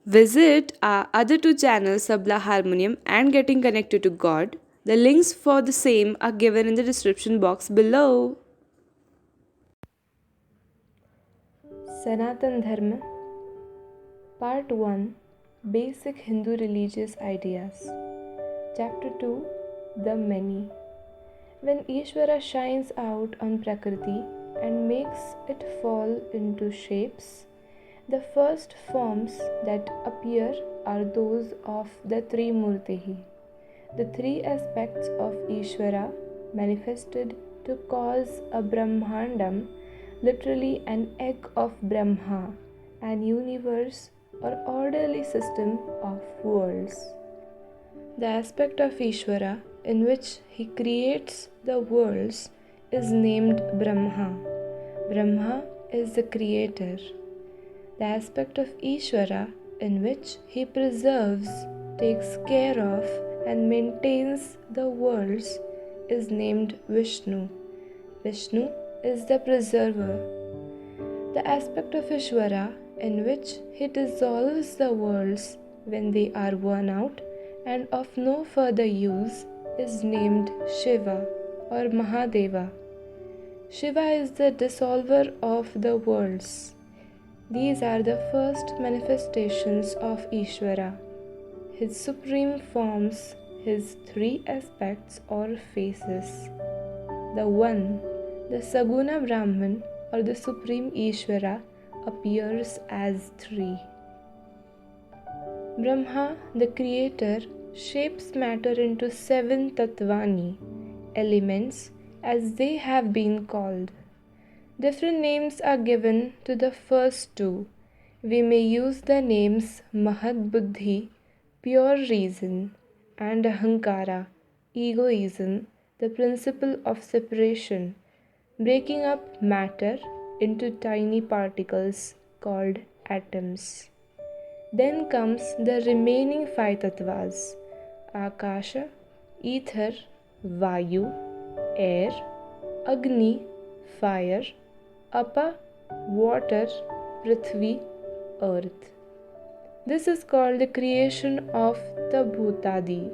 Visit our other two channels, Sabla Harmonium and Getting Connected to God. The links for the same are given in the description box below. Sanatan Dharma Part 1 Basic Hindu Religious Ideas Chapter 2 The Many When Ishvara shines out on Prakriti and makes it fall into shapes, the first forms that appear are those of the Trimurtihi, the three aspects of Ishvara manifested to cause a Brahmandam, literally an egg of Brahma, an universe or orderly system of worlds. The aspect of Ishvara in which he creates the worlds is named Brahma. Brahma is the creator. The aspect of Ishvara in which he preserves, takes care of, and maintains the worlds is named Vishnu. Vishnu is the preserver. The aspect of Ishvara in which he dissolves the worlds when they are worn out and of no further use is named Shiva or Mahadeva. Shiva is the dissolver of the worlds. These are the first manifestations of Ishvara, his supreme forms, his three aspects or faces. The One, the Saguna Brahman or the Supreme Ishvara, appears as three. Brahma, the creator, shapes matter into seven tattvani, elements, as they have been called. Different names are given to the first two. We may use the names Mahad Buddhi, pure reason, and Ahankara, egoism, the principle of separation, breaking up matter into tiny particles called atoms. Then comes the remaining five tattvas: Akasha, ether, Vayu, air, Agni, fire, Apa, water, Prithvi, earth. This is called the creation of the Bhutadi,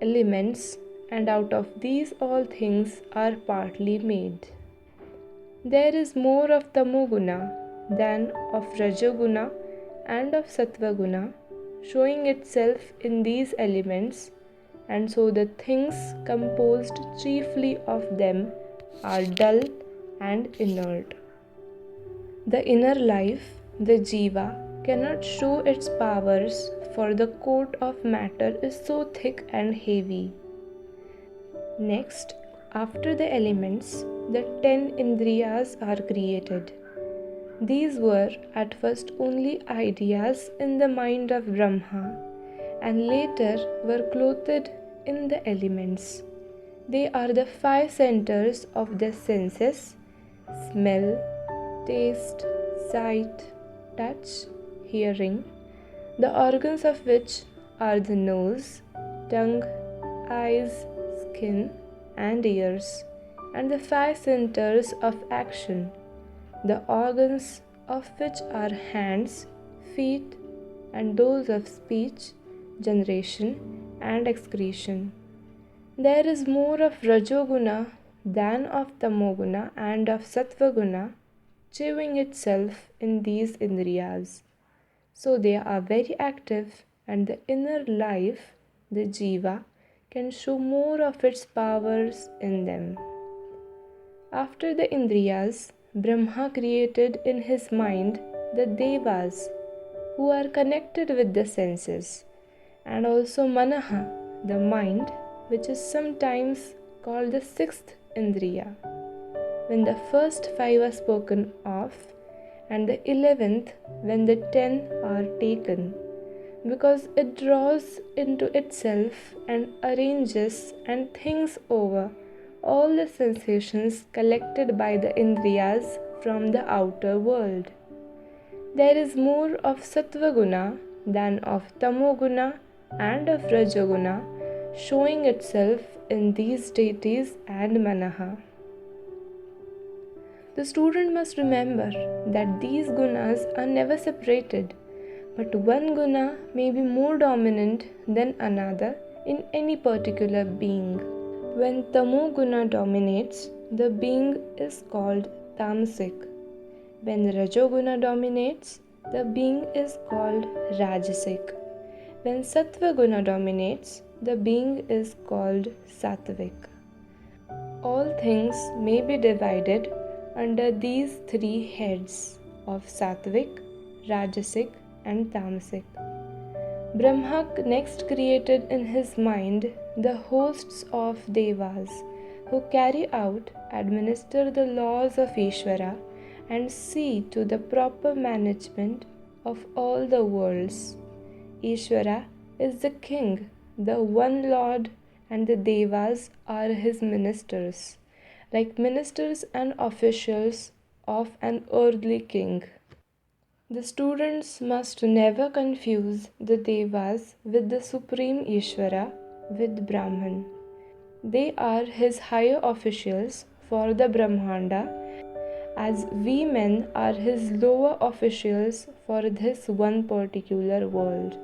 elements, and out of these all things are partly made. There is more of Tamoguna than of Rajoguna and of Sattvaguna, showing itself in these elements, and so the things composed chiefly of them are dull and inert. The inner life, the jiva, cannot show its powers, for the coat of matter is so thick and heavy. Next, after the elements, the 10 indriyas are created. These were at first only ideas in the mind of Brahma, and later were clothed in the elements. They are the five centers of the senses: smell, taste, sight, touch, hearing, the organs of which are the nose, tongue, eyes, skin, and ears, and the five centers of action, the organs of which are hands, feet, and those of speech, generation, and excretion. There is more of Rajoguna than of Tamoguna and of Sattvaguna, chewing itself in these indriyas. So they are very active, and the inner life, the jiva, can show more of its powers in them. After the indriyas, Brahma created in his mind the devas, who are connected with the senses, and also Manaha, the mind, which is sometimes called the sixth indriya. When the first five are spoken of, and the 11th when the 10 are taken, because it draws into itself and arranges and thinks over all the sensations collected by the indriyas from the outer world. There is more of Sattvaguna than of Tamoguna and of Rajoguna, showing itself in these deities and Manaha. The student must remember that these gunas are never separated, but one guna may be more dominant than another in any particular being. When tamo guna dominates, the being is called tamasic. When rajoguna dominates, the being is called rajasic. When sattva guna dominates, the being is called sattvic. All things may be divided under these three heads of sattvic, rajasic, and tamasic. Brahma next created in his mind the hosts of devas who carry out, administer the laws of Ishvara and see to the proper management of all the worlds. Ishvara is the king, the one Lord, and the devas are his ministers, like ministers and officials of an earthly king. The students must never confuse the devas with the supreme Ishvara with Brahman. They are his higher officials for the Brahmanda, as we men are his lower officials for this one particular world.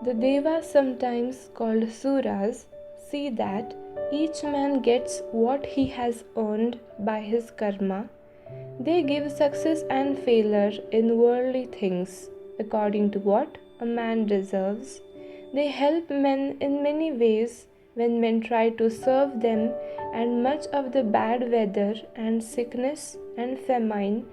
The devas, sometimes called suras, see that each man gets what he has earned by his karma. They give success and failure in worldly things according to what a man deserves. They help men in many ways when men try to serve them, and much of the bad weather and sickness and famine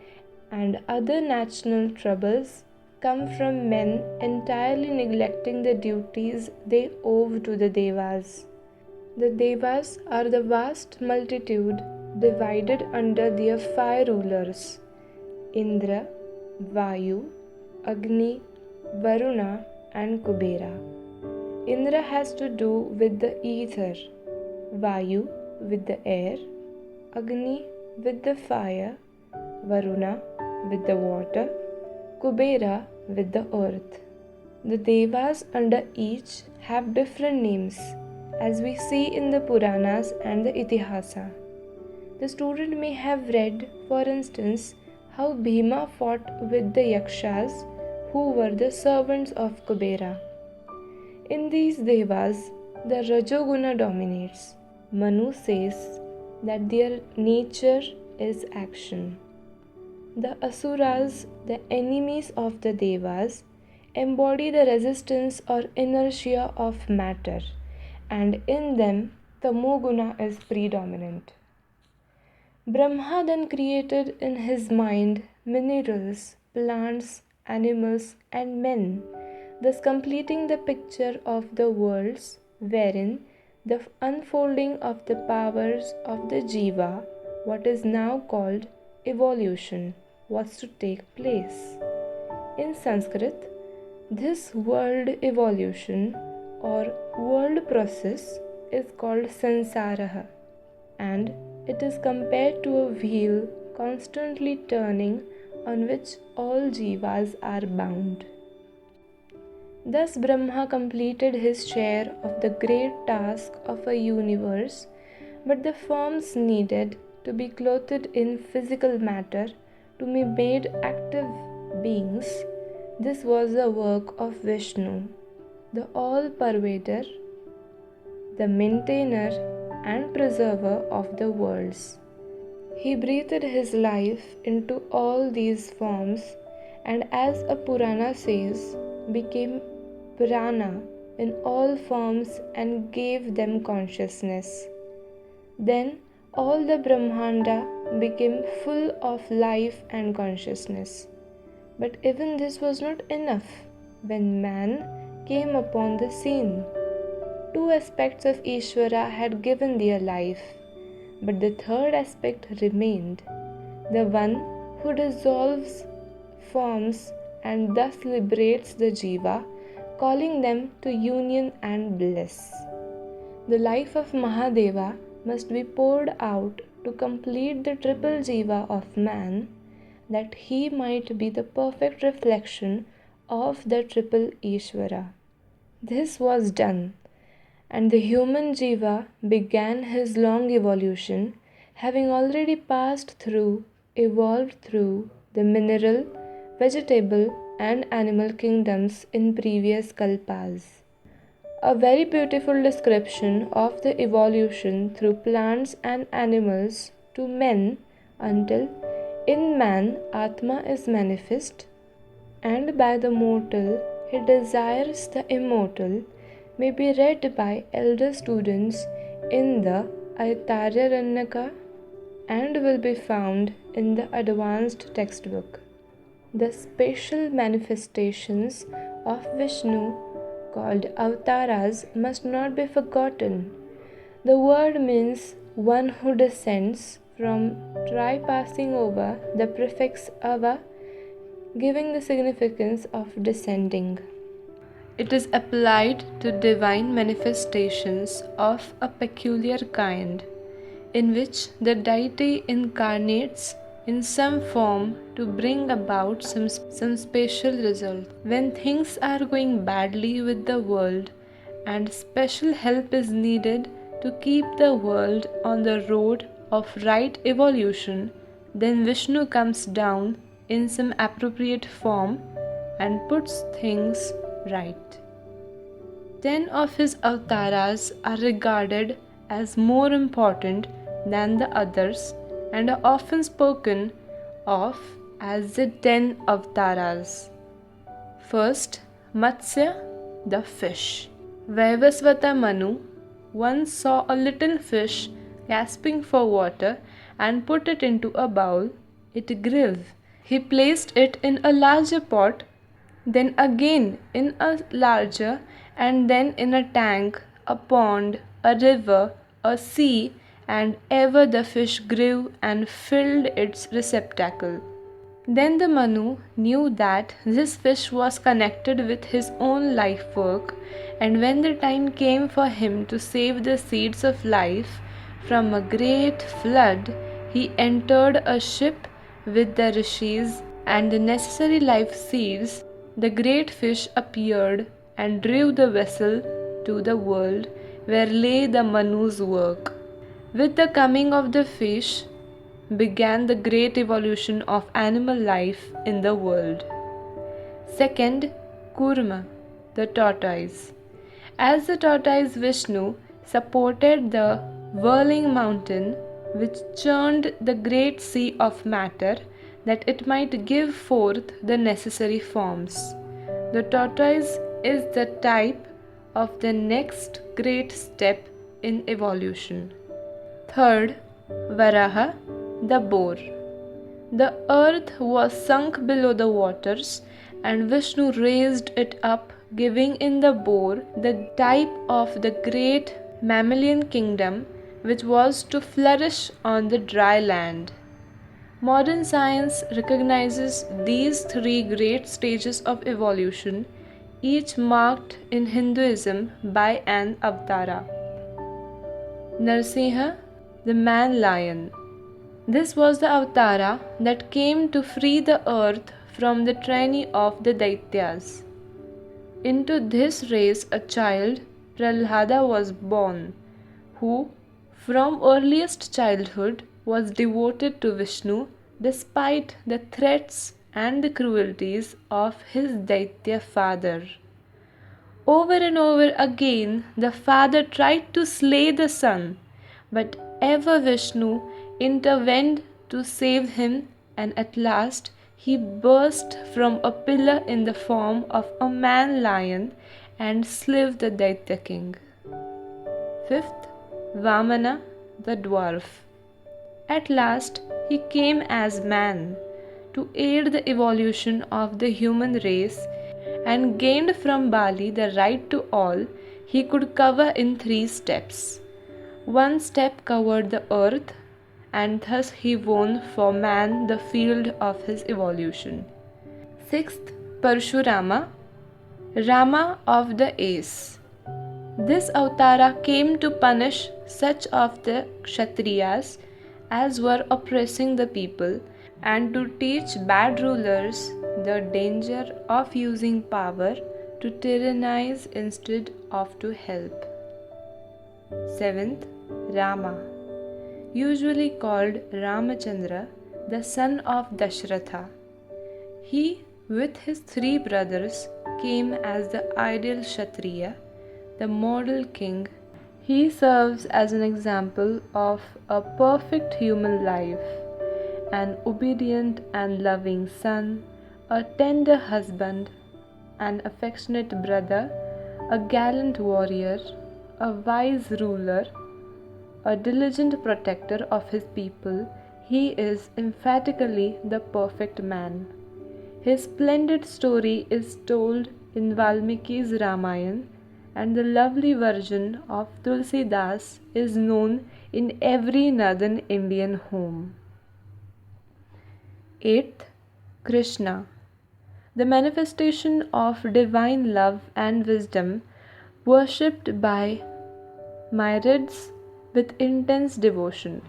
and other natural troubles come from men entirely neglecting the duties they owe to the devas. The devas are the vast multitude divided under their five rulers: Indra, Vayu, Agni, Varuna, and Kubera. Indra has to do with the ether, Vayu with the air, Agni with the fire, Varuna with the water, Kubera with the earth. The devas under each have different names, as we see in the Puranas and the Itihasa. The student may have read, for instance, how Bhima fought with the Yakshas, who were the servants of Kubera. In these devas, the Rajoguna dominates. Manu says that their nature is action. The Asuras, the enemies of the devas, embody the resistance or inertia of matter, and in them Tamoguna is predominant. Brahma then created in his mind minerals, plants, animals, and men, thus completing the picture of the worlds wherein the unfolding of the powers of the Jiva, what is now called evolution, was to take place. In Sanskrit, this world evolution or world process is called sansaraha, and it is compared to a wheel constantly turning on which all jivas are bound. Thus Brahma completed his share of the great task of a universe, but the forms needed to be clothed in physical matter to be made active beings. This was the work of Vishnu, the all-pervader, the maintainer and preserver of the worlds. He breathed his life into all these forms, and as a Purana says, became prana in all forms and gave them consciousness. Then all the Brahmanda became full of life and consciousness. But even this was not enough when man came upon the scene. Two aspects of Ishvara had given their life, but the third aspect remained, the one who dissolves forms and thus liberates the jiva, calling them to union and bliss. The life of Mahadeva must be poured out to complete the triple jiva of man, that he might be the perfect reflection of the triple Ishvara. This was done, and the human jiva began his long evolution, having already passed through, evolved through the mineral, vegetable, and animal kingdoms in previous kalpas. A very beautiful description of the evolution through plants and animals to men until in man Atma is manifest, and by the mortal he desires the immortal, may be read by elder students in the Aitaryaranyaka and will be found in the advanced textbook. The special manifestations of Vishnu called avtaras must not be forgotten. The word means one who descends from try passing over the prefix ava, giving the significance of descending. It is applied to divine manifestations of a peculiar kind, in which the deity incarnates in some form to bring about some special result. When things are going badly with the world and special help is needed to keep the world on the road of right evolution, then Vishnu comes down in some appropriate form and puts things right. 10 of his avtaras are regarded as more important than the others and are often spoken of as the 10 avtaras. First, Matsya, the fish. Vaivasvata Manu once saw a little fish gasping for water and put it into a bowl. It grew. He placed it in a larger pot, then again in a larger, and then in a tank, a pond, a river, a sea, and ever the fish grew and filled its receptacle. Then the Manu knew that this fish was connected with his own life work, and when the time came for him to save the seeds of life from a great flood, he entered a ship with the rishis and the necessary life seeds. The great fish appeared and drew the vessel to the world where lay the Manu's work. With the coming of the fish began the great evolution of animal life in the world. Second, Kurma, the tortoise. As the tortoise Vishnu supported the whirling mountain which churned the great sea of matter that it might give forth the necessary forms. The tortoise is the type of the next great step in evolution. Third, Varaha, the boar. The earth was sunk below the waters, and Vishnu raised it up, giving in the boar the type of the great mammalian kingdom which was to flourish on the dry land. Modern science recognizes these three great stages of evolution, each marked in Hinduism by an avatara. Narsimha, the man lion. This was the avatara that came to free the earth from the tyranny of the Daityas. Into this race a child, Prahlada, was born, who from earliest childhood was devoted to Vishnu despite the threats and the cruelties of his Daitya father. Over and over again the father tried to slay the son, but ever Vishnu intervened to save him, and at last he burst from a pillar in the form of a man lion and slew the Daitya king. Fifth, Vamana, the dwarf. At last he came as man to aid the evolution of the human race and gained from Bali the right to all he could cover in 3 steps. One step covered the earth, and thus he won for man the field of his evolution. Sixth, Parshurama, Rama of the Ace. This avatara came to punish such of the Kshatriyas as were oppressing the people, and to teach bad rulers the danger of using power to tyrannize instead of to help. Seventh, Rama, usually called Ramachandra, the son of Dashratha. He with his three brothers, came as the ideal Kshatriya, the model king. He serves as an example of a perfect human life, an obedient and loving son, a tender husband, an affectionate brother, a gallant warrior, a wise ruler, a diligent protector of his people. He is emphatically the perfect man. His splendid story is told in Valmiki's Ramayana, and the lovely version of Tulsidas is known in every northern Indian home. 8th, Krishna, the manifestation of divine love and wisdom, worshipped by myriads with intense devotion.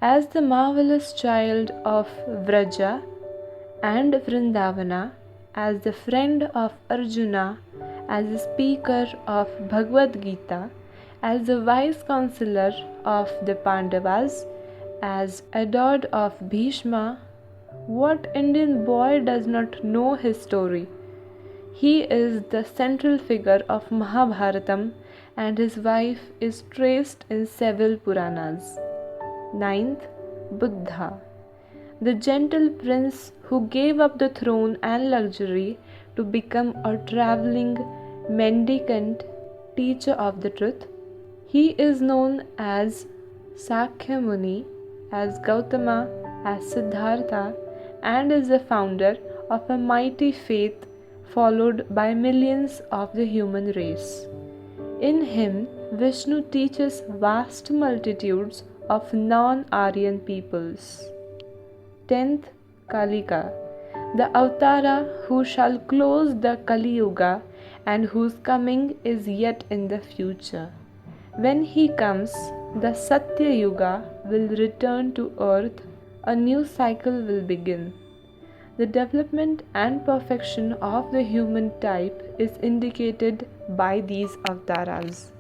As the marvelous child of Vraja and Vrindavana, as the friend of Arjuna, as the speaker of Bhagavad Gita, as the wise counselor of the Pandavas, as adored of Bhishma. What Indian boy does not know his story? He is the central figure of Mahabharatam, and his wife is traced in several Puranas. 9th, Buddha, the gentle prince who gave up the throne and luxury to become a traveling mendicant teacher of the truth. He is known as Sakya Muni, as Gautama, as Siddhartha, and is the founder of a mighty faith followed by millions of the human race. In him, Vishnu teaches vast multitudes of non-Aryan peoples. 10th, Kalika, the Avatara who shall close the Kali Yuga and whose coming is yet in the future. When he comes, the Satya Yuga will return to earth, a new cycle will begin. The development and perfection of the human type is indicated by these avatars.